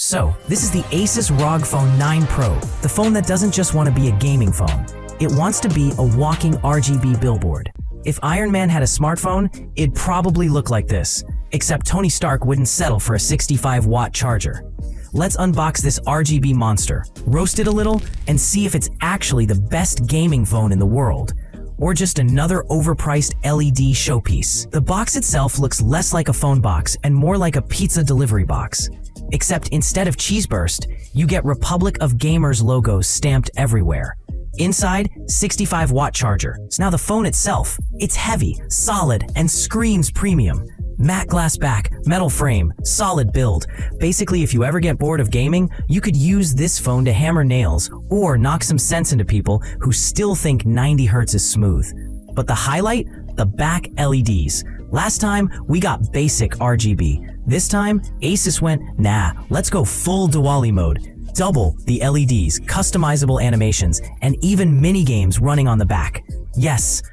So, this is the Asus ROG Phone 9 Pro, the phone that doesn't just want to be a gaming phone. It wants to be a walking RGB billboard. If Iron Man had a smartphone, it'd probably look like this, except Tony Stark wouldn't settle for a 65-watt charger. Let's unbox this RGB monster, roast it a little, and see if it's actually the best gaming phone in the world, or just another overpriced LED showpiece. The box itself looks less like a phone box and more like a pizza delivery box. Except instead of Cheese Burst, you get Republic of Gamers logos stamped everywhere. Inside, 65-watt charger. Now the phone itself, it's heavy, solid, and screams premium. Matte glass back, metal frame, solid build. Basically, if you ever get bored of gaming, you could use this phone to hammer nails or knock some sense into people who still think 90 Hz is smooth. But the highlight? The back LEDs. Last time, we got basic RGB. This time, Asus went, nah, let's go full Diwali mode. Double the LEDs, customizable animations, and even mini-games running on the back. Yes,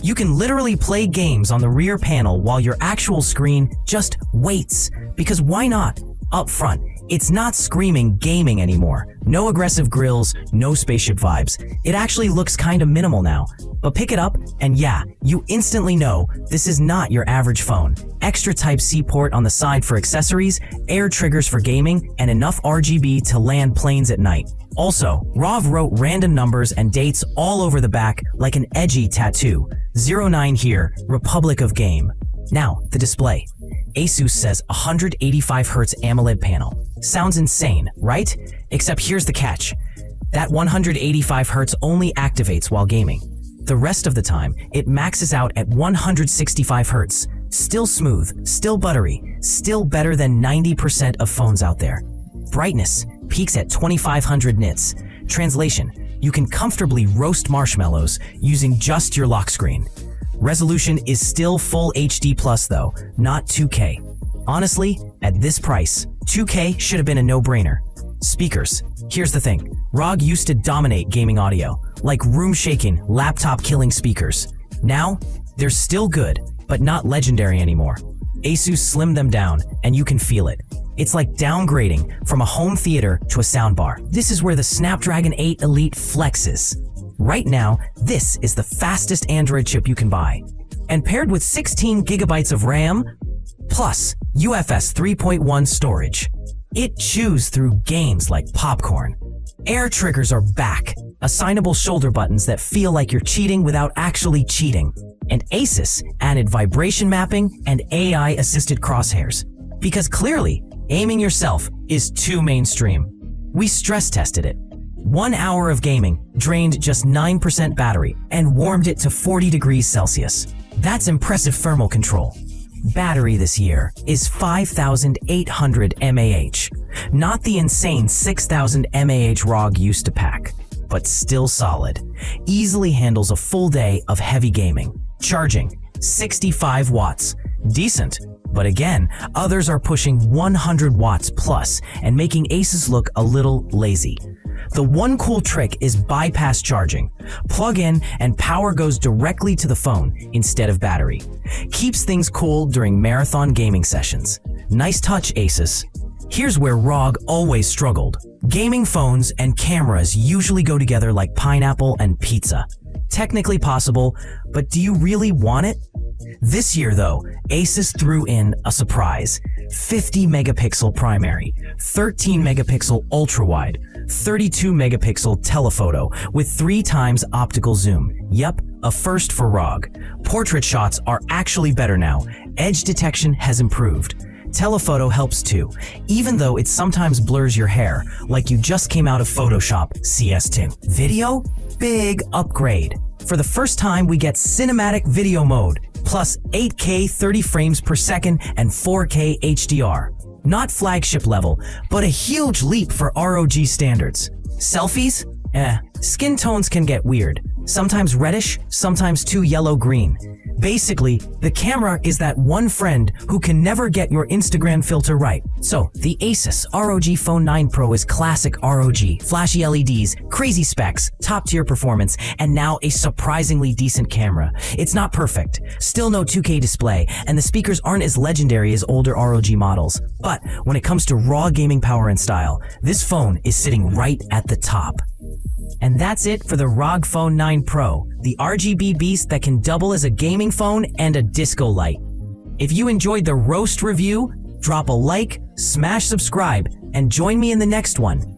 you can literally play games on the rear panel while your actual screen just waits. Because why not? Up front, it's not screaming gaming anymore. No aggressive grills, no spaceship vibes. It actually looks kinda minimal now. But pick it up, and yeah, you instantly know this is not your average phone. Extra Type-C port on the side for accessories, AirTriggers for gaming, and enough RGB to land planes at night. Also, ROG wrote random numbers and dates all over the back like an edgy tattoo. 09 here, Republic of Game. Now, the display. Asus says 185 Hz AMOLED panel. Sounds insane, right? Except here's the catch. That 185 Hz only activates while gaming. The rest of the time, it maxes out at 165 Hz. Still smooth, still buttery, still better than 90% of phones out there. Brightness peaks at 2500 nits. Translation, you can comfortably roast marshmallows using just your lock screen. Resolution is still full HD plus though, not 2K. Honestly, at this price, 2K should have been a no-brainer. Speakers. Here's the thing. ROG used to dominate gaming audio, like room-shaking, laptop-killing speakers. Now, they're still good, but not legendary anymore. Asus slimmed them down, and you can feel it. It's like downgrading from a home theater to a soundbar. This is where the Snapdragon 8 Elite flexes. Right now, this is the fastest Android chip you can buy. And paired with 16 GB of RAM, plus UFS 3.1 storage, it chews through games like popcorn. AirTriggers are back, assignable shoulder buttons that feel like you're cheating without actually cheating. And Asus added vibration mapping and AI-assisted crosshairs. Because clearly, aiming yourself is too mainstream. We stress tested it. 1 hour of gaming drained just 9% battery and warmed it to 40 degrees Celsius. That's impressive thermal control. Battery this year is 5,800 mAh. Not the insane 6,000 mAh ROG used to pack, but still solid. Easily handles a full day of heavy gaming. Charging, 65 watts. Decent. But again, others are pushing 100 watts plus and making Asus look a little lazy. The one cool trick is bypass charging. Plug in and power goes directly to the phone instead of battery. Keeps things cool during marathon gaming sessions. Nice touch, Asus. Here's where ROG always struggled. Gaming phones and cameras usually go together like pineapple and pizza. Technically possible, but do you really want it? This year though, Asus threw in a surprise. 50 megapixel primary, 13 megapixel ultra-wide, 32 megapixel telephoto with 3 times optical zoom. Yep, a first for ROG. Portrait shots are actually better now. Edge detection has improved. Telephoto helps too, even though it sometimes blurs your hair, like you just came out of Photoshop CS2. Video? Big upgrade. For the first time, we get cinematic video mode, plus 8K 30 frames per second and 4K HDR. Not flagship level, but a huge leap for ROG standards. Selfies? Skin tones can get weird. sometimes reddish, sometimes too yellow-green. Basically, the camera is that one friend who can never get your Instagram filter right. So, the Asus ROG Phone 9 Pro is classic ROG, flashy LEDs, crazy specs, top-tier performance, and now a surprisingly decent camera. It's not perfect, still no 2K display, and the speakers aren't as legendary as older ROG models. But when it comes to raw gaming power and style, this phone is sitting right at the top. And that's it for the ROG Phone 9 Pro, the RGB beast that can double as a gaming phone and a disco light. If you enjoyed the roast review, drop a like, smash subscribe, and join me in the next one.